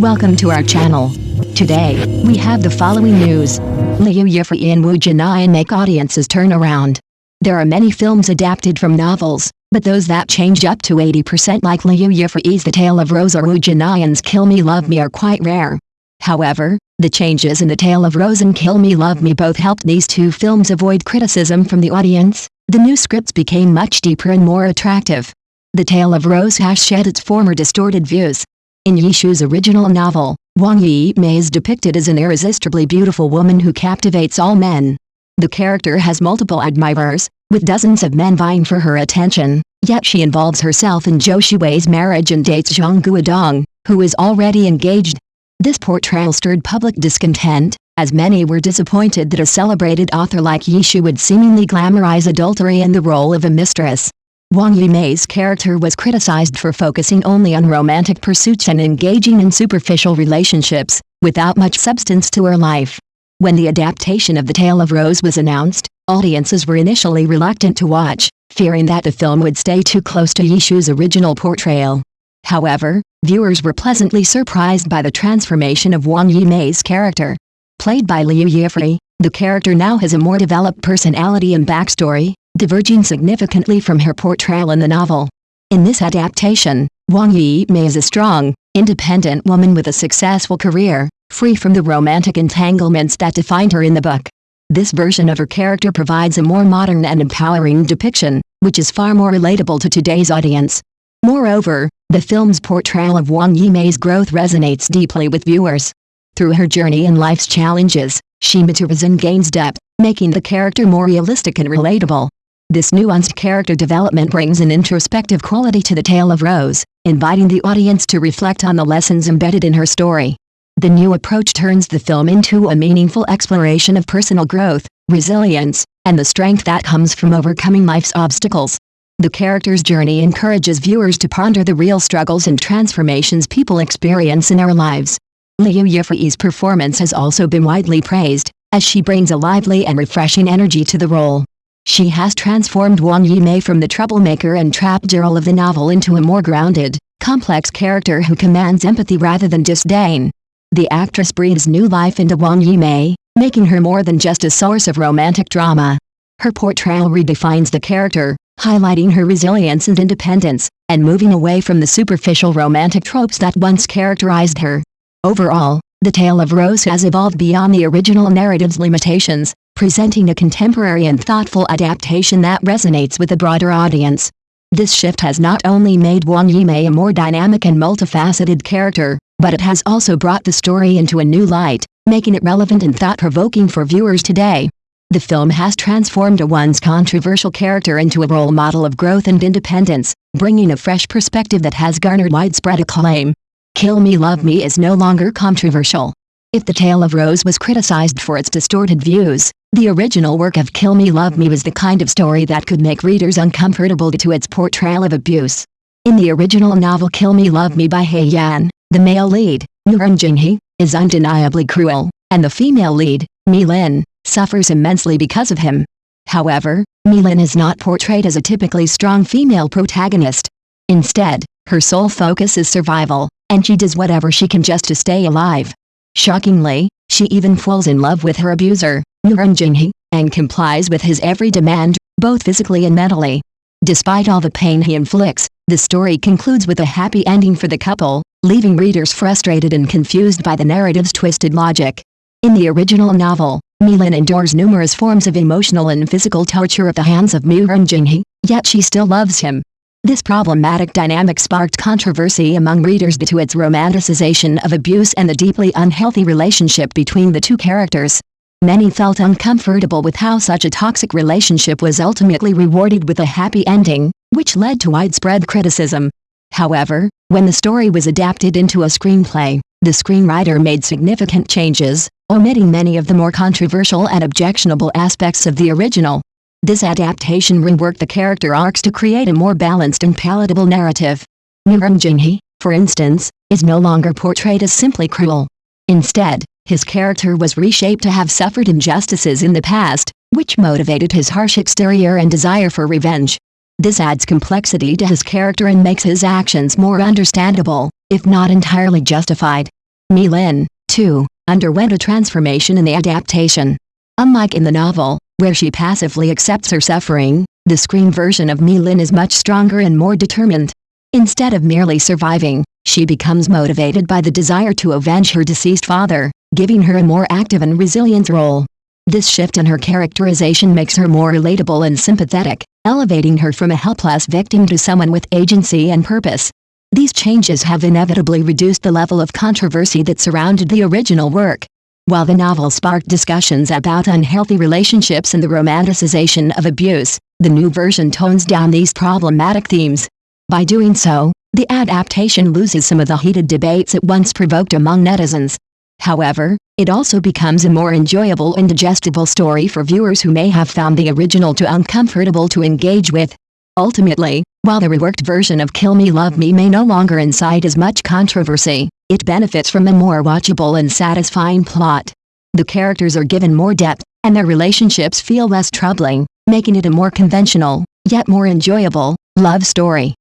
Welcome to our channel. Today, we have the following news. Yifei and Jinyan make audiences turn around. There are many films adapted from novels, but those that change up to 80% like Yifei's The Tale of Rose or Jinyan's Kill Me Love Me are quite rare. However, the changes in The Tale of Rose and Kill Me Love Me both helped these two films avoid criticism from the audience. The new scripts became much deeper and more attractive. The Tale of Rose has shed its former distorted views. In Yifei's original novel, Yifei is depicted as an irresistibly beautiful woman who captivates all men. The character has multiple admirers, with dozens of men vying for her attention, yet she involves herself in Zhou Xui's marriage and dates Zhang Guodong, who is already engaged. This portrayal stirred public discontent, as many were disappointed that a celebrated author like Yifei would seemingly glamorize adultery and the role of a mistress. Yifei's character was criticized for focusing only on romantic pursuits and engaging in superficial relationships, without much substance to her life. When the adaptation of The Tale of Rose was announced, audiences were initially reluctant to watch, fearing that the film would stay too close to Yifei's original portrayal. However, viewers were pleasantly surprised by the transformation of Yifei's character. Played by Yifei, the character now has a more developed personality and backstory, diverging significantly from her portrayal in the novel. In this adaptation, Yifei is a strong, independent woman with a successful career, free from the romantic entanglements that defined her in the book. This version of her character provides a more modern and empowering depiction, which is far more relatable to today's audience. Moreover, the film's portrayal of Yifei's growth resonates deeply with viewers. Through her journey and life's challenges, she matures and gains depth, making the character more realistic and relatable. This nuanced character development brings an introspective quality to The Tale of Rose, inviting the audience to reflect on the lessons embedded in her story. The new approach turns the film into a meaningful exploration of personal growth, resilience, and the strength that comes from overcoming life's obstacles. The character's journey encourages viewers to ponder the real struggles and transformations people experience in our lives. Yifei's performance has also been widely praised, as she brings a lively and refreshing energy to the role. She has transformed Yifei from the troublemaker and trapped girl of the novel into a more grounded, complex character who commands empathy rather than disdain. The actress breathes new life into Yifei, making her more than just a source of romantic drama. Her portrayal redefines the character, highlighting her resilience and independence, and moving away from the superficial romantic tropes that once characterized her. Overall, The Tale of Rose has evolved beyond the original narrative's limitations, presenting a contemporary and thoughtful adaptation that resonates with a broader audience. This shift has not only made Yifei a more dynamic and multifaceted character, but it has also brought the story into a new light, making it relevant and thought-provoking for viewers today. The film has transformed a once controversial character into a role model of growth and independence, bringing a fresh perspective that has garnered widespread acclaim. Kill Me Love Me is no longer controversial. If The Tale of Rose was criticized for its distorted views, the original work of Kill Me Love Me was the kind of story that could make readers uncomfortable due to its portrayal of abuse. In the original novel Kill Me Love Me by Jinyan, the male lead, Jinyan, is undeniably cruel, and the female lead, Lin, suffers immensely because of him. However, Lin is not portrayed as a typically strong female protagonist. Instead, her sole focus is survival, and she does whatever she can just to stay alive. Shockingly, she even falls in love with her abuser, Jinyan, and complies with his every demand, both physically and mentally. Despite all the pain he inflicts, the story concludes with a happy ending for the couple, leaving readers frustrated and confused by the narrative's twisted logic. In the original novel, Lin endures numerous forms of emotional and physical torture at the hands of Jinyan, yet she still loves him. This problematic dynamic sparked controversy among readers due to its romanticization of abuse and the deeply unhealthy relationship between the two characters. Many felt uncomfortable with how such a toxic relationship was ultimately rewarded with a happy ending, which led to widespread criticism. However, when the story was adapted into a screenplay, the screenwriter made significant changes, omitting many of the more controversial and objectionable aspects of the original. This adaptation reworked the character arcs to create a more balanced and palatable narrative. Jinyan, for instance, is no longer portrayed as simply cruel. Instead, his character was reshaped to have suffered injustices in the past, which motivated his harsh exterior and desire for revenge. This adds complexity to his character and makes his actions more understandable, if not entirely justified. Mi-lin, too, underwent a transformation in the adaptation. Unlike in the novel, where she passively accepts her suffering, the screen version of Mi-lin is much stronger and more determined. Instead of merely surviving, she becomes motivated by the desire to avenge her deceased father, giving her a more active and resilient role. This shift in her characterization makes her more relatable and sympathetic, elevating her from a helpless victim to someone with agency and purpose. These changes have inevitably reduced the level of controversy that surrounded the original work. While the novel sparked discussions about unhealthy relationships and the romanticization of abuse, the new version tones down these problematic themes. By doing so, the adaptation loses some of the heated debates it once provoked among netizens. However, it also becomes a more enjoyable and digestible story for viewers who may have found the original too uncomfortable to engage with. Ultimately, while the reworked version of Kill Me Love Me may no longer incite as much controversy, it benefits from a more watchable and satisfying plot. The characters are given more depth, and their relationships feel less troubling, making it a more conventional, yet more enjoyable, love story.